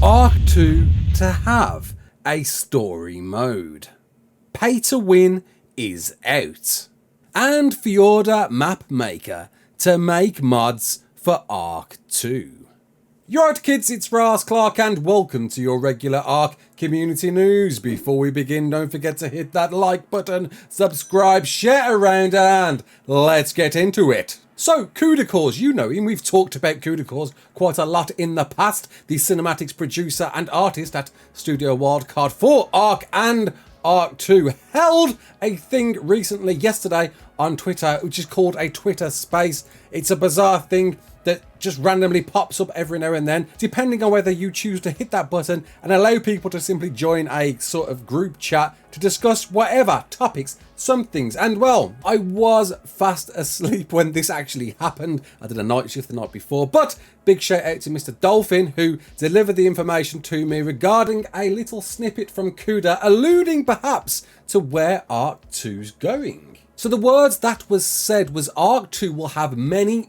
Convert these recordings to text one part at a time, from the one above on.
ARK 2 to have a story mode. Pay to win is out. And Fjordur map maker to make mods for ARK 2. You're right kids, it's Raasclark and welcome to your regular ARK community news. Before we begin, don't forget to hit that like button, subscribe, share around and let's get into it. So, Kudakors, you know him, we've talked about Kudakors quite a lot in the past, the cinematics producer and artist at Studio Wildcard for ARK and ARK 2, held a thing recently yesterday on Twitter, which is called a Twitter Space. It's a bizarre thing that just randomly pops up every now and then, depending on whether you choose to hit that button and allow people to simply join a sort of group chat to discuss whatever topics, some things. And well, I was fast asleep when this actually happened. I did a night shift the night before, but big shout out to Mr. Dolphin who delivered the information to me regarding a little snippet from Kuda, alluding perhaps to where ARK 2's going. So the words that was said was ARK 2 will have many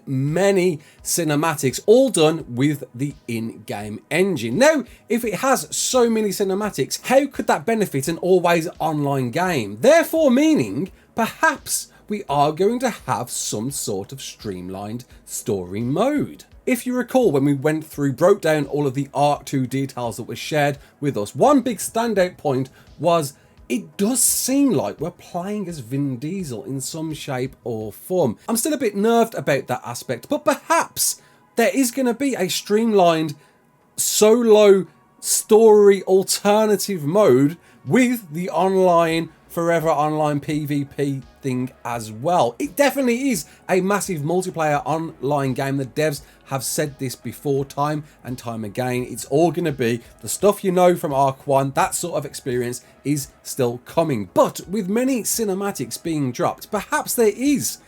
cinematics, all done with the in-game engine. Now, if it has so many cinematics, how could that benefit an always online game? Therefore meaning, perhaps we are going to have some sort of streamlined story mode. If you recall, when we broke down all of the ARK 2 details that were shared with us, one big standout point was it does seem like we're playing as Vin Diesel in some shape or form. I'm still a bit nerved about that aspect, but perhaps there is going to be a streamlined solo story alternative mode with the online, forever online PvP thing as well. It definitely is a massive multiplayer online game. The devs have said this before time and time again. It's all going to be the stuff you know from ARK 1. That sort of experience is still coming. But with many cinematics being dropped, perhaps there is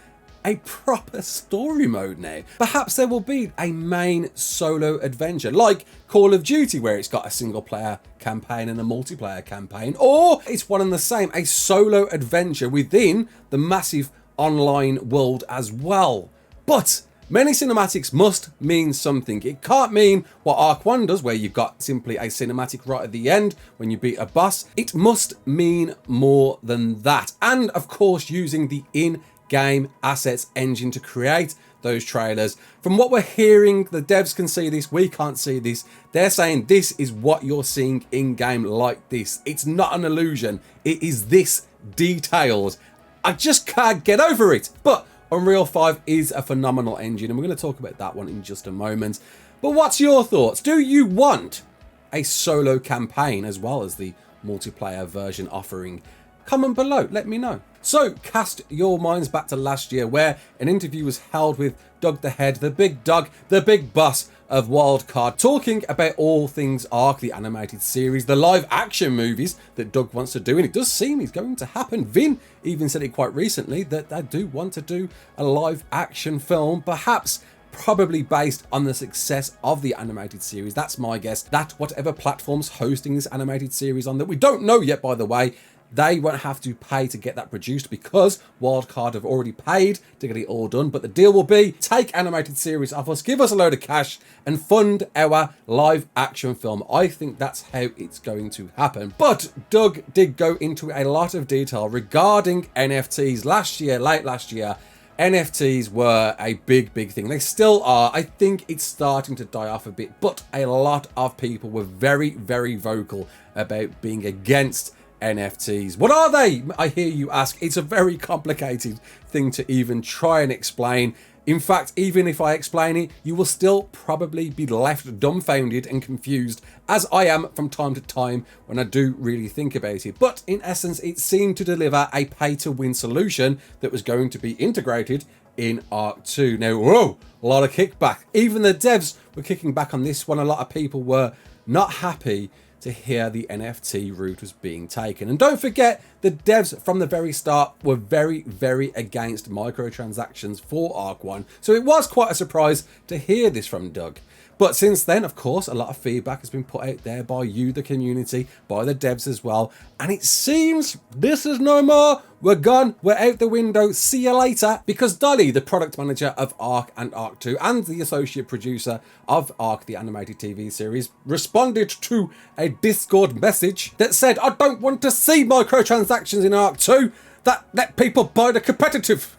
a proper story mode now. Perhaps there will be a main solo adventure like Call of Duty, where it's got a single player campaign and a multiplayer campaign, or it's one and the same, a solo adventure within the massive online world as well. But many cinematics must mean something. It can't mean what ARK 1 does, where you've got simply a cinematic right at the end when you beat a boss. It must mean more than that. And of course, using the in-game assets engine to create those trailers. From what we're hearing, the devs can see this, we can't see this. They're saying this is what you're seeing in-game like this. It's not an illusion. It is this detailed. I just can't get over it. But Unreal 5 is a phenomenal engine, and we're going to talk about that one in just a moment. But what's your thoughts? Do you want a solo campaign as well as the multiplayer version offering? Comment below, let me know. So cast your minds back to last year, where an interview was held with Doug the Head, the big dog, the big boss of Wildcard, talking about all things ARK, the animated series, the live action movies that Doug wants to do, and it does seem it's going to happen. Vin even said it quite recently that they do want to do a live action film, perhaps probably based on the success of the animated series. That's my guess, that whatever platform's hosting this animated series on, that we don't know yet by the way, they won't have to pay to get that produced because Wildcard have already paid to get it all done. But the deal will be, take animated series off us, give us a load of cash and fund our live action film. I think that's how it's going to happen. But Doug did go into a lot of detail regarding NFTs late last year. NFTs were a big thing. They still are. I think it's starting to die off a bit, but a lot of people were very vocal about being against NFTs. What are they? I hear you ask. It's a very complicated thing to even try and explain. In fact, even if I explain it, you will still probably be left dumbfounded and confused, as I am from time to time when I do really think about it. But in essence, it seemed to deliver a pay-to-win solution that was going to be integrated in ARK 2. Now, whoa, a lot of kickback. Even the devs were kicking back on this one. A lot of people were not happy to hear the NFT route was being taken. And don't forget, the devs from the very start were very against microtransactions for ARK 1. So it was quite a surprise to hear this from Doug. But since then, of course, a lot of feedback has been put out there by you, the community, by the devs as well. And it seems this is no more. We're gone. We're out the window. See you later. Because Dolly, the product manager of ARK and ARK 2 and the associate producer of ARK, the animated TV series, responded to a Discord message that said, I don't want to see microtransactions in ARK 2 that let people buy the competitive.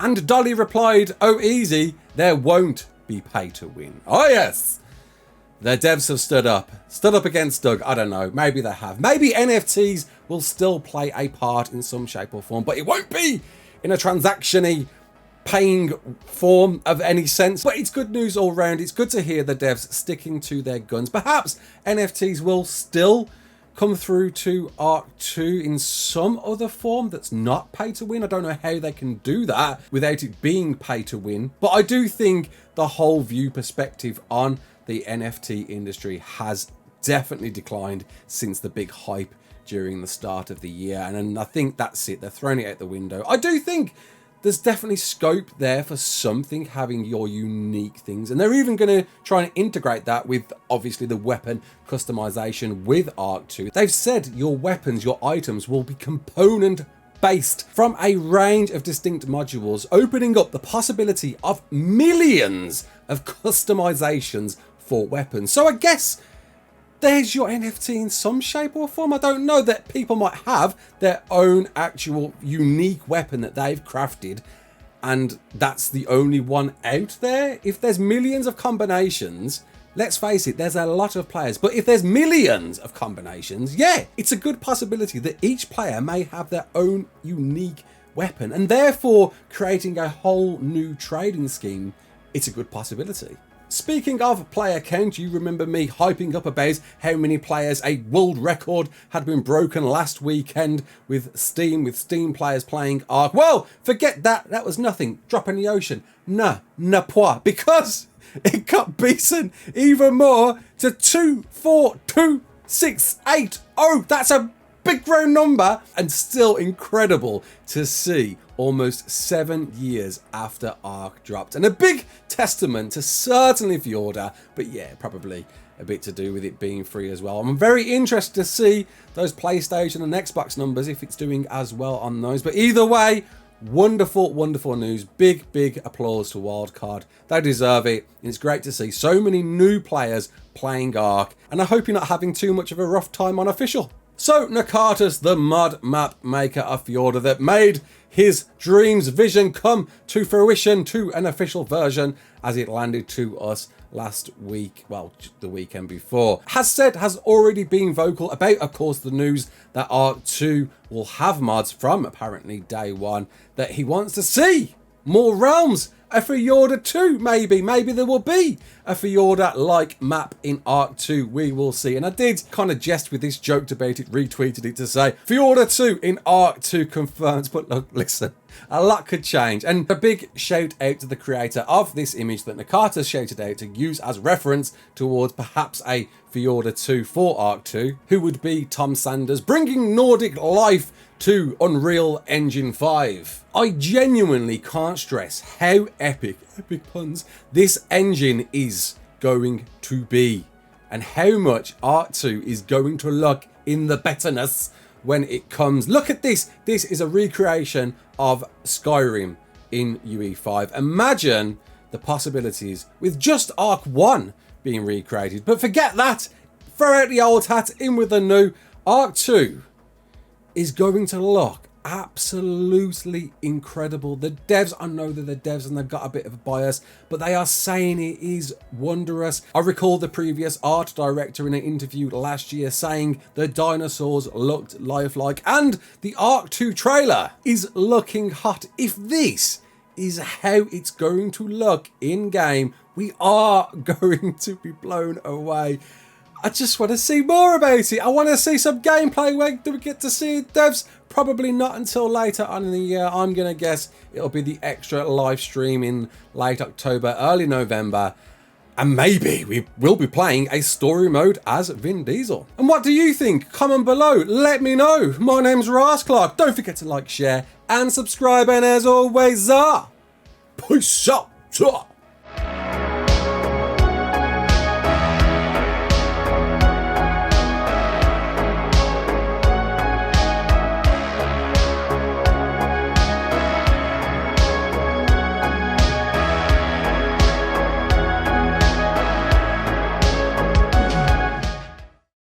And Dolly replied, oh, easy, there won't be pay to win. Oh yes, the devs have stood up against Doug. I don't know, maybe they have. Maybe NFTs will still play a part in some shape or form, but it won't be in a transaction-y paying form of any sense. But it's good news all round. It's good to hear the devs sticking to their guns. Perhaps NFTs will still come through to ARK 2 in some other form that's not pay to win. I don't know how they can do that without it being pay to win, but I do think the whole view perspective on the NFT industry has definitely declined since the big hype during the start of the year, and I think that's it. They're throwing it out the window. I do think there's definitely scope there for something having your unique things, and they're even going to try and integrate that with obviously the weapon customization with ARK 2. They've said your weapons, your items will be component based from a range of distinct modules, opening up the possibility of millions of customizations for weapons. So I guess there's your NFT in some shape or form. I don't know, that people might have their own actual unique weapon that they've crafted, and that's the only one out there. If there's millions of combinations, let's face it, there's a lot of players, but if there's millions of combinations, yeah, it's a good possibility that each player may have their own unique weapon, and therefore creating a whole new trading scheme. It's a good possibility. Speaking of player count, you remember me hyping up about how many players a world record had been broken last weekend with Steam players playing ARK. Well, forget that. That was nothing. Drop in the ocean. Nah, point. Because it got beaten even more to 242,680. That's a big round number, and still incredible to see almost 7 years after ARK dropped, and a big testament to certainly Fjordur, but yeah, probably a bit to do with it being free as well. I'm very interested to see those PlayStation and Xbox numbers, if it's doing as well on those. But either way, wonderful news. Big applause to Wildcard. They deserve it, and it's great to see so many new players playing ARK, and I hope you're not having too much of a rough time on official. So Nakatus, the mod map maker of Fjordur that made his dreams vision come to fruition to an official version as it landed to us last week, well, the weekend before, has already been vocal about, of course, the news that ARK 2 will have mods from apparently day one, that he wants to see more realms. A Fjordur 2, maybe there will be a Fjordur-like map in ARK 2, we will see. And I did kind of jest with this, joked about it, retweeted it to say, Fjordur 2 in ARK 2 confirmed. But look, listen, a lot could change. And a big shout out to the creator of this image that Nakata shouted out to use as reference towards perhaps a Fjordur 2 for ARK 2, who would be Tom Sanders, bringing Nordic life to Unreal Engine 5. I genuinely can't stress how epic puns, this engine is going to be, and how much ARK 2 is going to look in the betterness when it comes. Look at this. This is a recreation of Skyrim in UE5. Imagine the possibilities with just ARK 1 being recreated. But forget that. Throw out the old hat, in with the new. ARK 2 is going to look absolutely incredible. The devs, I know they're the devs and they've got a bit of a bias, but they are saying it is wondrous. I recall the previous art director in an interview last year saying the dinosaurs looked lifelike, and the ARK 2 trailer is looking hot. If this is how it's going to look in game, we are going to be blown away. I just want to see more about it. I want to see some gameplay. When do we get to see it, devs? Probably not until later on in the year. I'm going to guess it'll be the extra live stream in late October, early November. And maybe we will be playing a story mode as Vin Diesel. And what do you think? Comment below. Let me know. My name's Raasclark. Don't forget to like, share, and subscribe. And as always, peace out.